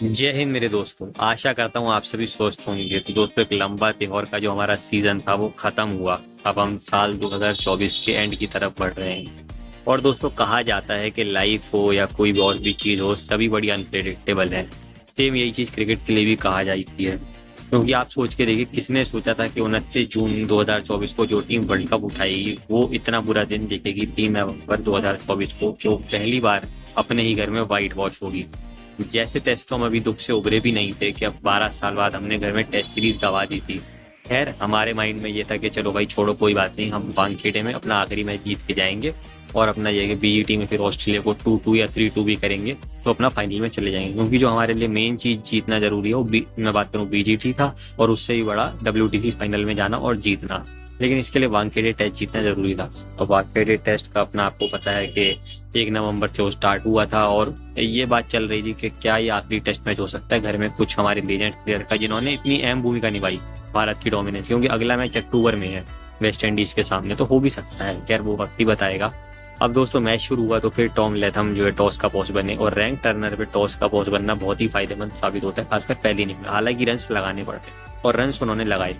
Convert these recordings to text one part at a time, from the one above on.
जय हिंद मेरे दोस्तों। आशा करता हूँ आप सभी स्वस्थ होंगे। तो दोस्तों, एक लंबा त्योहार का जो हमारा सीजन था वो खत्म हुआ। अब हम साल 2024 के एंड की तरफ बढ़ रहे हैं। और दोस्तों, कहा जाता है कि लाइफ हो या कोई भी और भी चीज हो, सभी बड़ी अनप्रेडिक्टेबल है। सेम यही चीज क्रिकेट के लिए भी कहा जाती है, क्योंकि आप सोच के देखिए, किसने सोचा था कि 29 जून 2024 को जो टीम वर्ल्ड कप उठाएगी वो इतना बुरा दिन देखेगी 3 नवंबर 2024 को, कि वो पहली बार अपने ही घर में व्हाइट वॉश होगी। जैसे टेस्ट तो हम अभी दुख से उभरे भी नहीं थे कि अब 12 साल बाद हमने घर में टेस्ट सीरीज गवा दी थी। खैर, हमारे माइंड में ये था कि चलो भाई छोड़ो, कोई बात नहीं, हम वानखेड़े में अपना आखिरी मैच जीत के जाएंगे और अपना ये बीजीटी में फिर ऑस्ट्रेलिया को 2-2 या 3-2 भी करेंगे तो अपना फाइनल में चले जाएंगे। क्योंकि जो हमारे लिए मेन चीज जीतना जरूरी है वो मैं बात करूँ बीजीटी था, और उससे भी बड़ा WTC फाइनल में जाना और जीतना। लेकिन इसके लिए वानखेड़े टेस्ट जीतना जरूरी था। और वानखेड़े टेस्ट का अपना आपको पता है कि 1 नवंबर से वो स्टार्ट हुआ था, और ये बात चल रही थी कि क्या ये आखिरी टेस्ट मैच हो सकता है घर में कुछ हमारे लीजेंड प्लेयर का, जिन्होंने इतनी अहम भूमिका निभाई भारत की डोमिनेंस। क्योंकि अगला मैच अक्टूबर में है वेस्ट इंडीज के सामने, तो हो भी सकता है। खैर, वो वक्त ही बताएगा। अब दोस्तों, मैच शुरू हुआ तो फिर टॉम लेथम जो है टॉस का बॉस बने, और रैंक टर्नर पे टॉस का बॉस बनना बहुत ही फायदेमंद साबित होता है, खासकर पहली इनिंग में। हालांकि रन लगाने पड़ते और रन उन्होंने लगाए।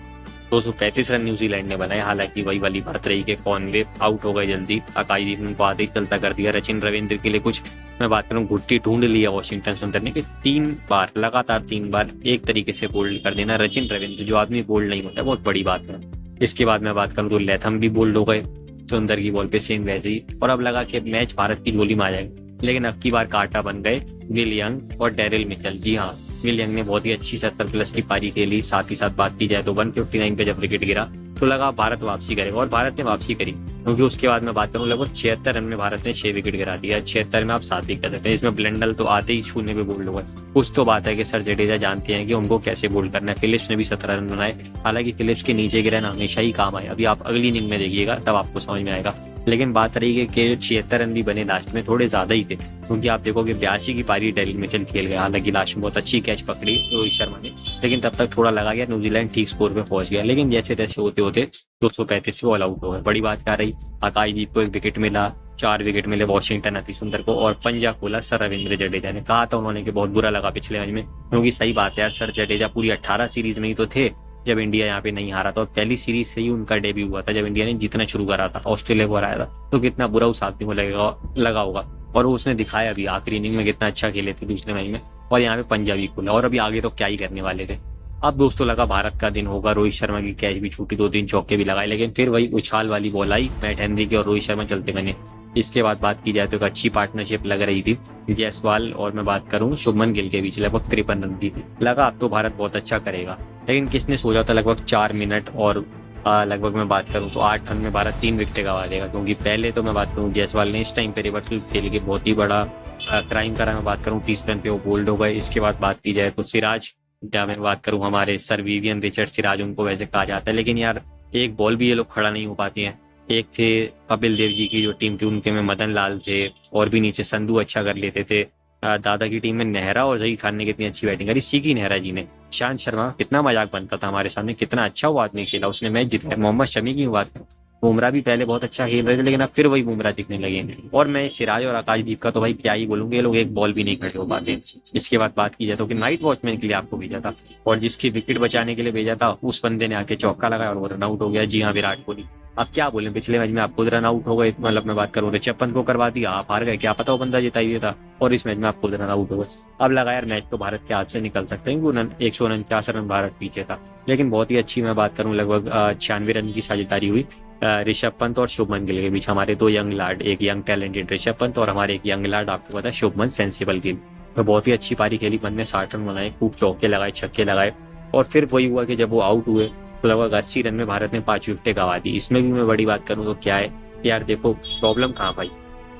235 रन न्यूजीलैंड ने बनाए। हालांकि वही वाली बात रही कि कॉनवे आउट हो गए जल्दी, आकाशदीप ने उनको आधे ही चलता कर दिया। रचिन रविंद्र के लिए कुछ मैं बात करूं, घुट्टी ढूंढ लिया वॉशिंगटन सुंदर ने कि 3 बार लगातार 3 बार एक तरीके से बोल्ड कर देना रचिन रविंद्र, जो आदमी बोल्ड नहीं होता, बहुत बड़ी बात है। इसके बाद मैं बात करूं तो लेथम भी बोल्ड हो गए सुंदर की बॉल पे, सेम वैसे ही। और अब लगा कि मैच भारत की गोली में आ जाएगा, लेकिन अब की बार कांटा बन गए विल यंग और डेरिल मिचेल। जी हाँ, विल यंग ने बहुत ही अच्छी 70+ की पारी खेली। साथ ही साथ बात की जाए तो 159 पे जब विकेट गिरा तो लगा भारत वापसी करेगा, और भारत ने वापसी करी। क्योंकि उसके बाद मैं बात करूं, लगभग 76 रन में भारत ने 6 विकेट गिरा दिया। 76 में आप 7 विकेट सकते हैं। इसमें ब्लेंडल तो आते ही शून्य पे बोल्ड हुआ। कुछ तो बात है कि सर जडेजा जानते हैं कि उनको कैसे बोल्ड करना है। फिलिप्स ने भी 17 रन बनाए। हालांकि फिलिप्स के नीचे गिरा ना हमेशा ही काम आए। अभी आप अगली इनिंग में देखिएगा तब आपको समझ में आएगा। लेकिन बात रही कि 76 रन भी बने लास्ट में, थोड़े ज्यादा ही थे। क्योंकि आप देखोगे 82 की पारी डेरिल मिचेल खेल गया। हालांकि लास्ट में बहुत अच्छी कैच पकड़ी रोहित शर्मा ने, लेकिन तब तक थोड़ा लगा गया न्यूजीलैंड ठीक स्कोर पे पहुंच गया। लेकिन जैसे तैसे होते होते 235 पे ऑल आउट हो गए। बड़ी बात क्या रही, आकाशदीप को 1 विकेट मिला, 4 विकेट मिले वॉशिंगटन अति सुंदर को, और पंजा खोला सर रविंद्र जडेजा ने। कहा था उन्होंने कि बहुत बुरा लगा पिछले मैच में, क्योंकि सही बात है यार, सर जडेजा पूरी 18 सीरीज में ही तो थे जब इंडिया यहाँ पे नहीं हारा था। और पहली सीरीज से ही उनका डेब्यू हुआ था जब इंडिया ने जीतना शुरू करा था, ऑस्ट्रेलिया को हराया था। तो कितना बुरा उस आदमी को लगा होगा। और वो उसने दिखाया भी आखिरी इनिंग में, कितना अच्छा खेले थे दूसरे मैच में। और यहाँ पे पंजाबी खोला, और अभी आगे तो क्या ही करने वाले थे। अब दोस्तों लगा भारत का दिन होगा। रोहित शर्मा की कैच भी छूटी, 2-3 चौके भी लगाए, लेकिन फिर वही उछाल वाली बॉल आई। मैट हेनरी की और रोहित शर्मा चलते बने। इसके बाद बात की जाए तो एक अच्छी पार्टनरशिप लग रही थी जायसवाल और मैं बात करूं शुभमन गिल के बीच। लगभग 53 रन की थी। लगा अब तो भारत बहुत अच्छा करेगा। लेकिन किसने सोचा था लगभग 4 मिनट और लगभग मैं बात करूं तो 8 रन में भारत 3 विकेट गवा देगा। क्योंकि पहले तो मैं बात करूं जायसवाल ने इस टाइम पे रिवर्सल खेल के बहुत ही बड़ा क्राइम करा। मैं बात करूं 30 रन पे वो बोल्ड हो गए। इसके बाद बात की जाए तो सिराज, क्या मैं बात करूं हमारे सर विवियन रिचर्ड सिराज उनको वैसे कहा जाता है, लेकिन यार एक बॉल भी ये लोग खड़ा नहीं हो पाती हैं। एक थे कपिल देव जी की जो टीम थी, उनके में मदन लाल थे, और भी नीचे संधू अच्छा कर लेते थे। दादा की टीम में नेहरा और जही खान ने कितनी अच्छी बैटिंग करी, सीखी नेहरा जी ने। ईशांत शर्मा कितना मजाक बनता था हमारे सामने, कितना अच्छा वो आदमी खेला, उसने मैच जिताया। मोहम्मद शमी की बात करूं, बुमराह भी पहले बहुत अच्छा खेल रहे थे, लेकिन अब फिर वही बुमराह दिखने लगे। और मैं सिराज और आकाशदीप का तो भाई क्या ही बोलूंगा, ये लोग एक बॉल भी नहीं खड़े हो पाते। इसके बाद बात की जाए तो कि नाइट वॉचमैन के लिए आपको भेजा था, और जिसकी विकेट बचाने के लिए भेजा था उस बंदे ने आके चौका लगाया और वो रन आउट हो गया। जी हाँ, विराट कोहली। अब क्या बोले, पिछले मैच में आप खुद रन आउट हो गए। मतलब मैं बात करूँ ऋषभ पंत को करवा दिया, आप हार गए। क्या पता वो बंदा जिता ही था, और इस मैच में आप खुद रन आउट हो गए। अब लगा यार मैच तो भारत के हाथ से निकल सकते हैं, 149 रन भारत पीछे था। लेकिन बहुत ही अच्छी मैं बात करूं, लगभग 96 रन की साझेदारी हुई ऋषभ पंत और शुभमन गिल के बीच। हमारे 2 यंग लाड, एक यंग टैलेंटेड ऋषभ पंत और हमारे एक यंग लाड आपको पता है शुभमन सेंसिबल गिल। तो बहुत ही अच्छी पारी खेली। बंद ने 60 रन बनाए, खूब चौके लगाए, छक्के लगाए। और फिर वही हुआ कि जब वो आउट हुए तो लगभग 80 रन में भारत ने 5 विकेटें गंवा दी। इसमें भी मैं बड़ी बात करूं तो क्या है यार, देखो प्रॉब्लम कहाँ भाई,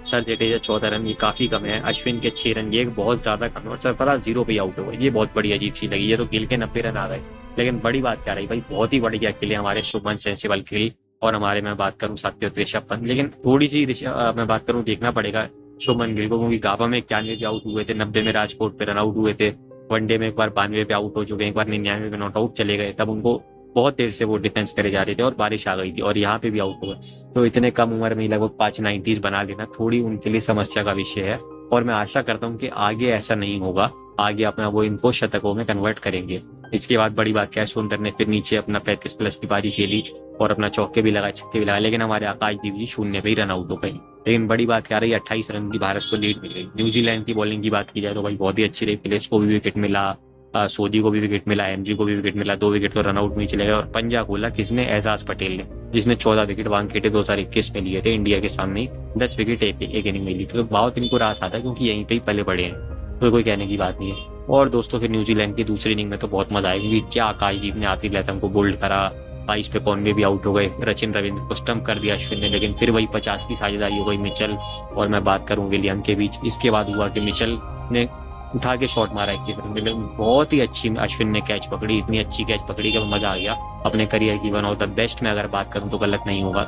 सर जडेजा 14 रन, ये काफी कम है। अश्विन के 6 रन, ये बहुत ज्यादा कम है। और सरफराज 0 पे आउट हो गए, ये बहुत बड़ी अजीब चीज लगी। ये तो गिल के 90 रन आ गए। लेकिन बड़ी बात क्या रही भाई, बहुत ही बढ़िया खेले हमारे शुभमन सेंसिबल खेल, और हमारे मैं बात करूं साथी ऋषभ पंत। लेकिन थोड़ी सी मैं बात करूं देखना पड़ेगा शुभमन गिल को, क्योंकि गाबा में 91 पे आउट हुए थे, 90 में राजकोट पे रन आउट हुए थे, वनडे में एक बार 92 पे आउट हो चुके हैं, एक बार 99 पे नॉट आउट चले गए। तब उनको बहुत देर से वो डिफेंस करे जा रहे थे और बारिश आ गई थी, और यहाँ पे भी आउट हो गए। तो इतने कम उम्र में लगभग 5 90s बना लेना थोड़ी उनके लिए समस्या का विषय है। और मैं आशा करता हूँ कि आगे ऐसा नहीं होगा। आगे अपना वो इनको शतकों में कन्वर्ट करेंगे। इसके बाद बड़ी बात क्या है, सुंदर ने फिर नीचे अपना 35+ की पारी खेली और अपना चौके भी लगाए, छक्के भी लगाए, लेकिन हमारे आकाशदीप जी शून्य पे ही रन आउट हो गए। लेकिन बड़ी बात क्या रही, 28 रन की भारत को लीड मिल गई। न्यूजीलैंड की बॉलिंग की बात की जाए तो भाई बहुत ही अच्छी रही। फिलिप्स को भी विकेट मिला, सोधी को भी विकेट मिला, हेनरी को भी विकेट मिला, 2 विकेट तो रन आउट में ही चले गए। और पंजा खोला किसने, एजाज पटेल ने, जिसने 14 विकेट वानखेड़े 2021 में लिए थे इंडिया के सामने। 10 विकेट एक इनिंग में ली, तो बहुत इनको रास आता है क्योंकि यहीं पे ही पले पड़े हैं, तो कोई कहने की बात नहीं है। और दोस्तों फिर न्यूजीलैंड की दूसरी इनिंग में तो बहुत मजा आया, क्योंकि क्या आकाशदीप ने आतिफ लहथम को बोल्ड करा, 22 पे कॉनवे भी आउट हो गए, रचिन रविंद्र को स्टंप कर दिया अश्विन ने, लेकिन फिर वही 50 की साझेदारी हो गई मिचेल और मैं बात करूं विलियम के बीच। इसके बाद हुआ कि मिचेल ने उठा के शॉट मारा एक, बहुत ही अच्छी अश्विन ने कैच पकड़ी, इतनी अच्छी कैच पकड़ी कि मजा आ गया। अपने करियर की वन ऑफ द बेस्ट में अगर बात करूं तो गलत नहीं होगा।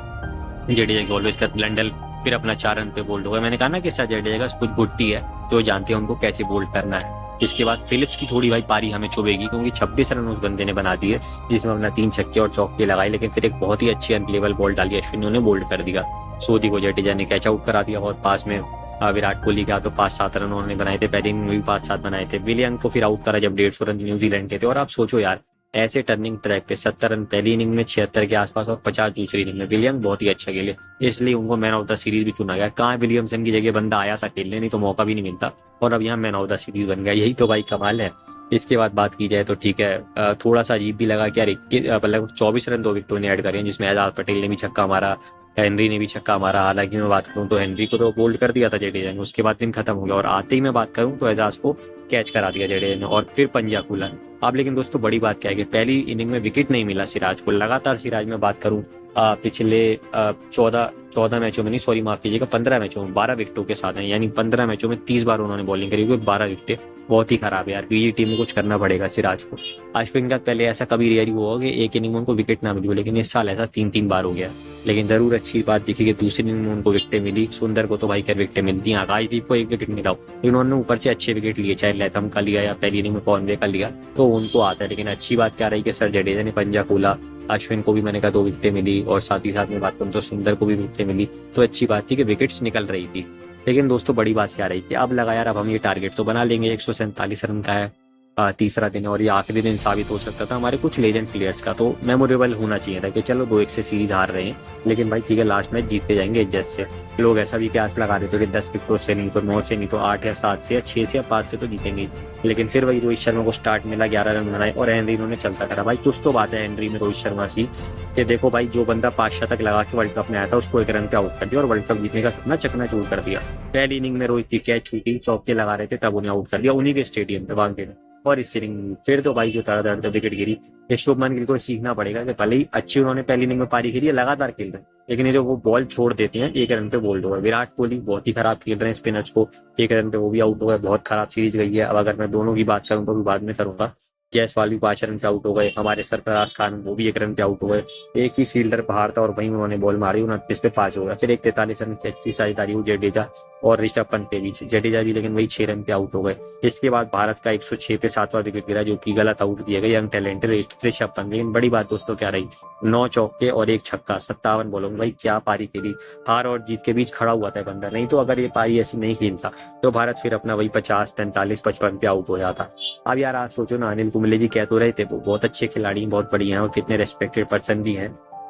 जडेजा की ऑलवेज का लंडल फिर अपना 4 रन पे बोल्ड हो गया। मैंने कहा ना कि सर जडेजा का कुछ गुट्टी है, तो जानते हैं उनको कैसे बोल्ड करना है। इसके बाद फिलिप्स की थोड़ी भाई पारी हमें चुभेगी, क्योंकि 26 रन उस बंदे ने बना दिए, जिसमें अपना 3 छक्के और चौके लगाए, लेकिन फिर एक बहुत ही अच्छी अनप्लेबल बॉल डाली अश्विन ने, बोल्ड कर दिया। सोधी को जडेजा ने कैच आउट करा दिया और पास में विराट कोहली का तो 5-7 रन उन्होंने बनाए थे, बैटिंग में भी 5-7 बनाए थे। विलियम को फिर आउट करा जब 150 रन न्यूजीलैंड के थे। और आप सोचो यार, ऐसे टर्निंग ट्रैक पे 70 रन पहली इनिंग में, 76 के आसपास और 50 दूसरी इनिंग में, विलियम बहुत ही अच्छा खेले, इसलिए उनको मैन ऑफ द सीरीज भी चुना गया। कहाँ विलियमसन की जगह बंदा आया था खेलने, नहीं तो मौका भी नहीं मिलता, और अब यहाँ मैन ऑफ द सीरीज बन गया, यही तो भाई कमाल है। इसके बाद बात की जाए तो ठीक है, थोड़ा सा अजीब भी लगा कि यार मतलब 24 रन 2 विकेटों ने ऐड करे हैं, जिसमें एजाज पटेल ने भी छक्का मारा, हेनरी ने भी छक्का मारा। हालांकि मैं बात करूं तो हेनरी को तो बोल्ड कर दिया था जडेजा ने, उसके बाद दिन खत्म हो गया, और आते ही मैं बात करूं तो एजाज को कैच करा दिया जडेजा ने और फिर पंजा खुला। अब लेकिन दोस्तों बड़ी बात क्या है कि पहली इनिंग में विकेट नहीं मिला सिराज को, लगातार सिराज में बात करूं पिछले 14 मैचों में नहीं, सॉरी माफ कीजिएगा, 15 मैचों में 12 विकेटों के साथ है, यानी 15 मैचों में 30 बार उन्होंने बॉलिंग करी हुई, 12 विकेट, बहुत ही खराब है यार। बीजी टीम में कुछ करना पड़ेगा सिराज को। अश्विन का पहले ऐसा कभी रेयर हुआ कि एक इनिंग में उनको विकेट ना मिली हो, लेकिन इस साल ऐसा 3-3 बार हो गया। लेकिन जरूर अच्छी बात दिखी कि दूसरी इनिंग में उनको विकेटें मिली। सुंदर को तो भाई कर विकेटें मिलती हैं, आकाशदीप को 1 विकेट मिला, इन्होंने ऊपर से अच्छे विकेट लिए, चाहे लैथम का लिया या पहली इनिंग में कॉनवे का लिया, तो उनको आता है। लेकिन अच्छी बात क्या रही कि सर जडेजा ने पंजा खोला, अश्विन को भी मैंने कहा 2 विकेटें मिली, और साथ ही साथ में बात करूं तो सुंदर को भी विकेटें मिली, तो अच्छी बात थी कि विकेट्स निकल रही थी। लेकिन दोस्तों बड़ी बात क्या रही कि अब लगा यार अब हम ये टारगेट तो बना लेंगे, 147 रन का है, तीसरा दिन है और ये आखिरी दिन साबित हो सकता था हमारे कुछ लेजेंड प्लेयर्स का, तो मेमोरेबल होना चाहिए था कि चलो 2-1 से सीरीज हार रहे हैं, लेकिन भाई ठीक है लास्ट मैच जीतते जाएंगे इज्जत से। लोग ऐसा भी आस लगा रहे थे कि 10 विकेटों से नहीं तो 9 से नहीं तो 8 या 7 से या 6 से या 5 से तो जीतेंगे, लेकिन फिर वही रोहित शर्मा को स्टार्ट मिला, 11 रन बनाए और हेनरी इन्होंने चलता करा। भाई कुछ तो बात है हेनरी में रोहित शर्मा सी कि देखो भाई, जो बंदा 5 शतक लगा के वर्ल्ड कप में आया था उसको 1 रन पे आउट कर दिया और वर्ल्ड कप जीतने का सपना चकनाचूर कर दिया। पहली इनिंग में रोहित की कैच छूटी, चौके लगा रहे थे, तब उन्हें आउट कर दिया उन्हीं के स्टेडियम पे वानखेड़े। और इस इनिंग फिर तो भाई जो तारा विकेट गिरी, ये शुभमन गिल को सीखना पड़ेगा कि भले ही अच्छी उन्होंने पहली इनिंग में पारी खेली है, लगातार खेल रहे हैं, लेकिन ये जो वो बॉल छोड़ देते हैं 1 रन पे बोल्ड हो गए। विराट कोहली बहुत ही खराब खेल रहे हैं, स्पिनर्स को 1 रन पे वो भी आउट हो गए, बहुत खराब सीरीज गई है। अब अगर मैं दोनों की बात करूं तो भी बाद में करूंगा, जायसवाल भी 5 रन पे आउट हो गए, हमारे सरफराज खान वो भी 1 रन पे आउट हो गए, एक ही फील्डर बाहर था और वहीं उन्होंने बॉल मारी, 29 पे 5 हो गया। फिर एक 43 रन की साझेदारी हुई जडेजा और ऋषभ पंत के बीच, जडेजा भी लेकिन वही 6 रन पे आउट हो गए। इसके बाद भारत का 106 पे 7वां विकेट गिरा, जो कि गलत आउट दिया गया यंग टैलेंट ऋषभ पंत। लेकिन बड़ी बात दोस्तों क्या रही, 9 चौके और 1 छक्का, 57 बॉलों में भाई क्या पारी खेली। हार और जीत के बीच खड़ा हुआ था बंदा, नहीं तो अगर ये पारी ऐसी नहीं खेलता तो भारत फिर अपना वही 50, 45, 55 पे आउट हो जाता। अब यार आप सोचो ना, अनिल कुंबले जी कह तो रहे थे वो बहुत अच्छे खिलाड़ी, बहुत बढ़िया हैं और कितने रेस्पेक्टेड पर्सन भी हैं,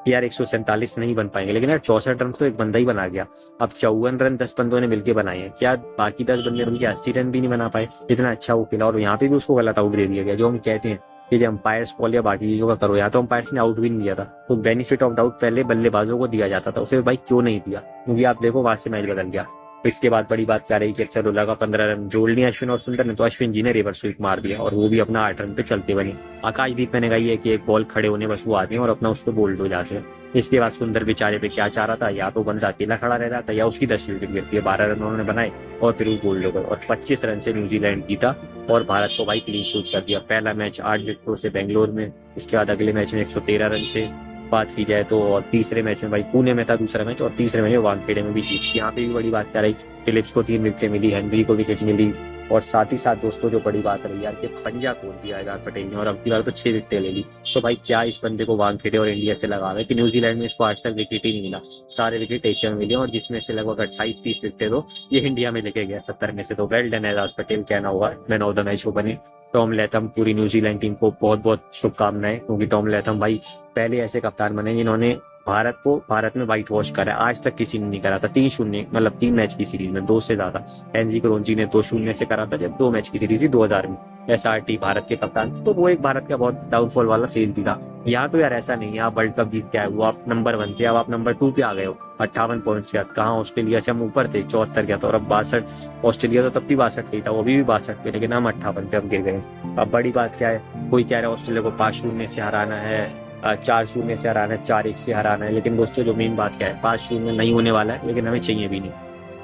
यार 147 नहीं बन पाएंगे, लेकिन यार 64 रन तो एक बंदा ही बना गया। अब 54 रन 10 बंदों ने मिलकर बनाए हैं, क्या बाकी 10 बंदे उनके 80 रन भी नहीं बना पाए? इतना अच्छा वो खेला और यहाँ पे भी उसको गलत आउट दे दिया गया। जो हम कहते हैं कि जब अंपायर्स कॉल या बाकी चीजों का करो, या तो अंपायर्स ने आउट भी नहीं दिया था, तो बेनिफिट ऑफ डाउट पहले बल्लेबाजों को दिया जाता था, फिर भाई क्यों नहीं दिया? क्योंकि आप देखो वहां से मैच बदल गया। इसके बाद बड़ी बात क्या रही कि चलो लगा 15 रन जोड़ लिया अश्विन और सुंदर ने, तो अश्विन जी ने रिवर्स स्वीप मार दिया और वो भी अपना 8 रन पे चलते बने। आकाशदीप मैंने कही है कि एक बॉल खड़े होने बस वो आते हैं और अपना उस पर बोल्ड हो जाते हैं। इसके बाद सुंदर बेचारे पे क्या चाह रहा था, या तो बंदा अकेला खड़ा रहता था या उसकी 10 विकेट गिरती है। 12 रन उन्होंने बनाए और फिर वो बोल्ड हो गए और 25 रन से न्यूजीलैंड जीता और भारत को भाई क्लीन शीट कर दिया। पहला मैच 8 विकेटों से बेंगलोर में, इसके बाद अगले मैच में 113 रन से बात की जाए तो, और तीसरे मैच में भाई पुणे में था दूसरा मैच, और तीसरे मैच में वानखेड़े में भी जीत। यहाँ पे भी बड़ी बात क्या रही, फिलिप्स को 3 विकेटें मिली, हेनरी को विकेट मिली, और साथ ही साथ दोस्तों जो बड़ी बात रही यार कि पंजा तोड़ दिया यार पटेल ने, और अब की बार तो 6 विकेटें ले ली। तो भाई क्या इस बंदे को वानखेड़े और इंडिया से लगा है कि न्यूजीलैंड में इसको आज तक विकेट ही नहीं मिला। सारे विकेट एशिया में मिले और जिसमें से लगभग 28-30 विकेटें तो ये इंडिया में लेके गया 70 में से। तो वेल डन एजाज पटेल, कहना होगा मैन ऑफ द मैच को बने। टॉम लैथम, पूरी न्यूजीलैंड टीम को बहुत बहुत शुभकामनाएं, क्योंकि टॉम लैथम भाई पहले ऐसे कप्तान बने जिन्होंने भारत में व्हाइट वॉश करा है। आज तक किसी ने नहीं करा था। 3-0 मतलब 3 मैच की सीरीज में 2 से ज्यादा। एनजी करोंजी ने 2-0 से करा था जब 2 मैच की सीरीज थी 2000 में। SRT भारत के कप्तान, तो वो एक भारत का बहुत डाउनफॉल वाला फेज भी था। यहाँ तो यार ऐसा नहीं है, आप वर्ल्ड कप जीत के आए, वो आप नंबर 1 थे, अब आप नंबर 2 पे आ गए हो 58 पॉइंट के साथ। कहाँ ऑस्ट्रेलिया से हम ऊपर थे 74 गया था, और अब 62। ऑस्ट्रेलिया तो तब भी 62 ही था, वो भी 62 थे, लेकिन हम 58 पे हम गिर गए। अब बड़ी बात क्या है, कोई कह रहा है ऑस्ट्रेलिया को 5-0 से हराना है, 4-0 से हराना है, 4-1 से हराना है। लेकिन दोस्तों जो मेन बात क्या है, 5-0 नहीं होने वाला है, लेकिन हमें चाहिए भी नहीं।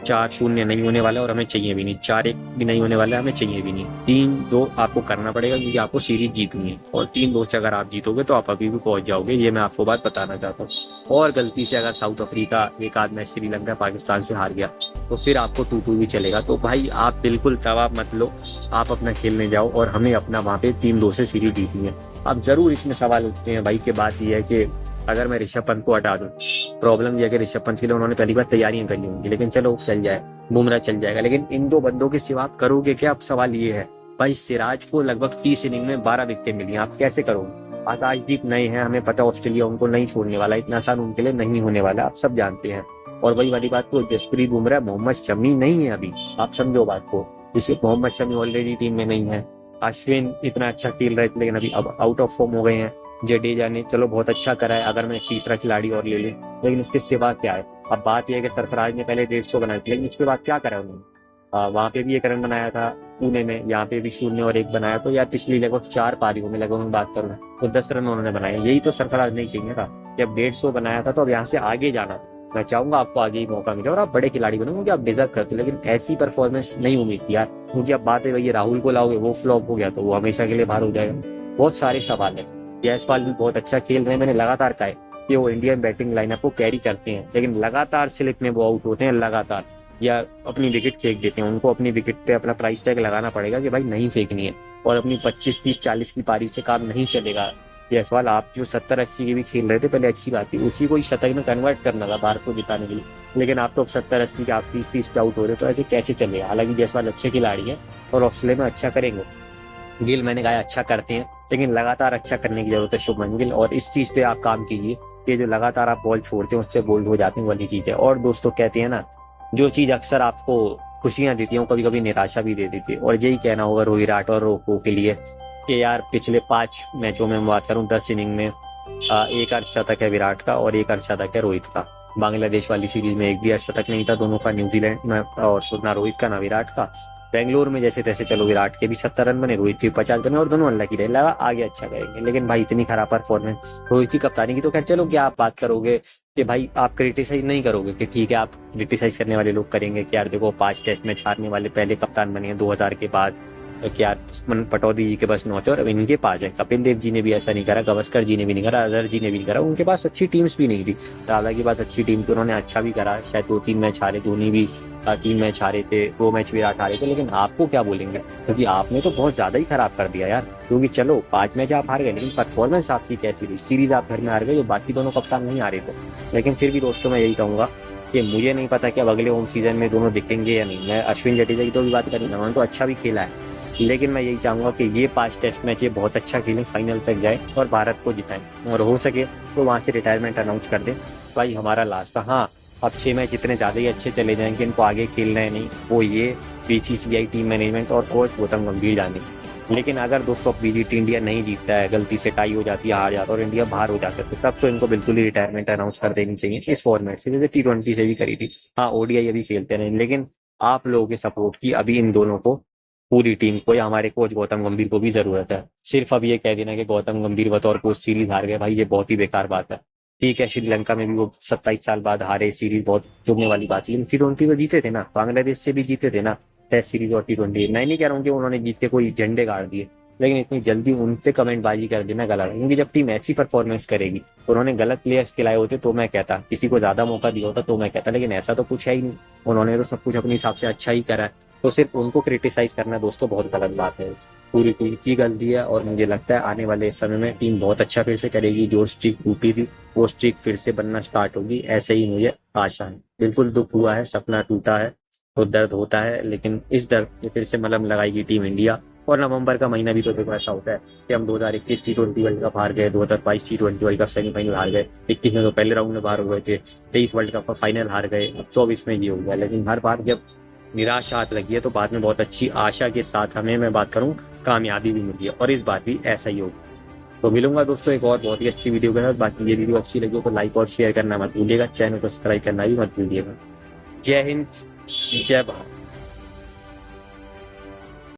4-0 नहीं होने वाला है और हमें चाहिए भी नहीं। 4-1 भी नहीं होने वाला है, हमें चाहिए भी नहीं। 3-2 आपको करना पड़ेगा, क्योंकि आपको सीरीज जीतनी है, और 3-2 से अगर आप जीतोगे तो आप अभी भी पहुंच जाओगे, ये मैं आपको बात बताना चाहता हूँ। और गलती से अगर साउथ अफ्रीका एक आध मैच श्रीलंका पाकिस्तान से हार गया तो फिर आपको 2-2 भी चलेगा। तो भाई आप बिल्कुल दबाव मत लो, आप अपना खेलने जाओ, और हमें अपना वहाँ पे 3-2 से सीरीज जीतनी है। अब जरूर इसमें सवाल उठते हैं भाई कि बात यह है कि अगर मैं ऋषभ पंत को हटा दूं, प्रॉब्लम यह है कि ऋषभ पंत के लिए उन्होंने पहली बार तैयारियां करनी होंगी, लेकिन चलो चल जाए, बुमराह चल जाएगा, लेकिन इन 2 बंदों के सिवा आप करोगे क्या? अब सवाल ये है भाई, सिराज को लगभग 30 इनिंग में 12 विकेटें मिली, आप कैसे करोगे? आकाशदीप नए हैं, हमें पता ऑस्ट्रेलिया उनको नहीं छोड़ने वाला, इतना आसान उनके लिए नहीं होने वाला, आप सब जानते हैं। और वही वाली बात, तो जसप्रीत बुमराह, मोहम्मद शमी नहीं है अभी, आप समझो बात को। जिसके मोहम्मद शमी ऑलरेडी टीम में नहीं है। अश्विन इतना अच्छा खेल रहे थे, लेकिन अभी अब आउट ऑफ फॉर्म हो गए हैं। जडेजा ने चलो बहुत अच्छा करा है, अगर मैं तीसरा खिलाड़ी और ले लें, लेकिन इसके सिवा क्या है? अब बात यह है कि सरफराज ने पहले 150 बनाए थे, लेकिन उसके बाद क्या करा उन्होंने? वहां पे भी 1 रन बनाया था पुणे में, यहाँ पे भी 0 और 1 बनाया। तो यार पिछली लगभग 4 पारियों में लगभग मैं बात करूँ तो 10 रन उन्होंने बनाए, यही तो सरफराज नहीं चाहिए था। जब 150 बनाया था तो अब यहाँ से आगे जाना था। मैं चाहूंगा आपको आगे ही मौका मिले और आप बड़े खिलाड़ी बनो, क्योंकि आप डिजर्व करते हो, लेकिन ऐसी परफॉर्मेंस नहीं उम्मीद थी यार। क्योंकि अब बात है वही, राहुल को लाओगे वो फ्लॉप हो गया तो वो हमेशा के लिए बाहर हो जाएगा। बहुत सारे सवाल है। जायसवाल भी बहुत अच्छा खेल रहे हैं, मैंने लगातार कहा है कि वो इंडियन बैटिंग लाइनअप को कैरी करते हैं, लेकिन लगातार स्लिप में वो आउट होते हैं लगातार, या अपनी विकेट फेंक देते हैं। उनको अपनी विकेट पे अपना प्राइस टैग लगाना पड़ेगा कि भाई नहीं फेंकनी है, और अपनी 25, 30, 40 की पारी से काम नहीं चलेगा। जायसवाल, आप जो 70-80 की भी खेल रहे थे पहले, अच्छी बात थी, उसी को ही शतक में कन्वर्ट करना था भारत को जिताने के लिए, लेकिन आप तो 70-80 के आप 30-30 पे आउट हो रहे हो, तो ऐसे कैसे चलेगा? हालांकि जायसवाल अच्छे खिलाड़ी है और ऑस्ट्रेलिया में अच्छा करेंगे। गिल मैंने कहा अच्छा करते हैं, लेकिन लगातार अच्छा करने की जरूरत है शुभमन गिल, और इस चीज पे आप काम कीजिए कि जो लगातार आप बॉल छोड़ते हैं उससे बोल्ड हो जाते हैं, वाली चीज है। और दोस्तों कहते हैं ना, जो चीज अक्सर आपको खुशियां देती है कभी कभी निराशा भी दे देती है, और यही कहना होगा विराट और रोको के लिए कि यार पिछले 5 मैचों में मैं बात करूं 10 इनिंग में 1 अर्धशतक है विराट का और 1 अर्धशतक है रोहित का। बांग्लादेश वाली सीरीज में 1 भी अर्धशतक नहीं था दोनों का, न्यूजीलैंड में, और ना रोहित का ना विराट का। बेंगलोर में जैसे तैसे चलो विराट के भी 70 रन बने, रोहित के 50 बने, और दोनों अल्लाह की रहे, लगा आगे अच्छा करेंगे। लेकिन भाई इतनी खराब परफॉर्मेंस रोहित की कप्तानी की, तो खैर चलो क्या आप बात करोगे कि भाई आप क्रिटिसाइज नहीं करोगे कि ठीक है, आप क्रिटिसाइज करने वाले लोग करेंगे कि यार देखो 5 टेस्ट मैच हारने वाले पहले कप्तान बने हैं 2000 के बाद, कि यार पटौदी जी के पास नौते और इनके पास है। कपिल देव जी ने भी ऐसा नहीं करा, गवस्कर जी ने भी नहीं करा, अजहर जी ने भी नहीं करा, उनके पास अच्छी टीम्स भी नहीं थी। दादा की बात अच्छी टीम थी, उन्होंने अच्छा भी करा, शायद 2-3 मैच हारे, धोनी भी 3 मैच हारे थे, 2 मैच विराट हारे थे, लेकिन आपको क्या बोलेंगे, क्योंकि आपने तो बहुत ज्यादा ही खराब कर दिया यार। क्योंकि चलो 5 मैच आप हार गए, लेकिन परफॉर्मेंस आपकी कैसी रही? सीरीज आप घर में हार गए, जो बाकी दोनों कप्तान नहीं हारे थे। लेकिन फिर भी दोस्तों मैं यही कहूंगा कि मुझे नहीं पता कि अब अगले होम सीजन में दोनों दिखेंगे या नहीं। मैं अश्विन जडेजा की तो भी बात करूंगा, उन्होंने तो अच्छा भी खेला है, लेकिन मैं यही चाहूंगा कि ये 5 टेस्ट मैच ये बहुत अच्छा खेलें, फाइनल तक जाए और भारत को जिताएं, और हो सके तो वहां से रिटायरमेंट अनाउंस कर दें, भाई हमारा लास्ट था। हाँ, अब 6 मैच इतने ज़्यादा ही अच्छे चले जाएंगे, इनको आगे खेलना है नहीं, वो ये BCCI टीम मैनेजमेंट और कोच गौतम गंभीर जाने। लेकिन अगर दोस्तों बीजीटी इंडिया नहीं जीतता है, गलती से टाई हो जाती है, हार जाता है और इंडिया बाहर हो जाता है, तो तब तो इनको बिल्कुल ही रिटायरमेंट अनाउंस कर देनी चाहिए इस फॉर्मेट से, जैसे T20 से भी करी थी। हाँ, ODI अभी खेलते रहे, लेकिन आप लोगों के सपोर्ट की अभी इन दोनों को, पूरी टीम को, या हमारे कोच गौतम गंभीर को भी जरूरत है। सिर्फ अब ये कह देना कि गौतम गंभीर बतौर कोच सीरीज हार गए, भाई ये बहुत ही बेकार बात है। ठीक है, श्रीलंका में भी वो 27 साल बाद हारे, सीरीज बहुत चुभने वाली बात है, लेकिन T20 तो जीते थे ना, बांग्लादेश से भी जीते थे ना टेस्ट सीरीज और T20। मैं नहीं कह रहा हूँ कि उन्होंने जीत के कोई झंडे गाड़ दिए, लेकिन इतनी जल्दी उन पे कमेंटबाजी कर देना गलत है, क्योंकि जब टीम ऐसी परफॉर्मेंस करेगी, उन्होंने गलत प्लेयर्स खिलाए होते तो मैं कहता, किसी को ज्यादा मौका दिया होता तो मैं कहता, लेकिन ऐसा तो कुछ है ही नहीं। उन्होंने तो सब कुछ अपने हिसाब से अच्छा ही करा है। तो सिर्फ उनको क्रिटिसाइज करना दोस्तों बहुत गलत बात है। पूरी टीम की गलती है और मुझे लगता है आने वाले समय में टीम बहुत अच्छा फिर से करेगी। जो स्ट्रीक टूटी थी वो स्ट्रीक फिर से बनना स्टार्ट होगी, ऐसे ही मुझे आशा है। बिल्कुल दुख हुआ है, सपना टूटा है तो दर्द होता है, लेकिन इस दर्द पे फिर से मलहम लगाएगी टीम इंडिया। और नवंबर का महीना भी तो देखो ऐसा होता है कि हम 2021 T20 वर्ल्ड कप हार गए, 2022 T20 वर्ल्ड कप सेमीफाइनल हार गए, 21 में तो पहले राउंड में बाहर हो गए थे, 23 वर्ल्ड कप का फाइनल हार गए, अब 24 में ये हो गया। लेकिन हर बार जब निराशा हाथ लगी है तो बाद में बहुत अच्छी आशा के साथ हमें, मैं बात करूं, कामयाबी भी मिली है और इस बार भी ऐसा ही होगा। तो मिलूंगा दोस्तों एक और बहुत ही अच्छी वीडियो के साथ। बाकी ये वीडियो अच्छी लगी हो तो लाइक और शेयर करना मत भूलिएगा, चैनल को सब्सक्राइब करना भी मत भूलिएगा। जय हिंद, जय भारत।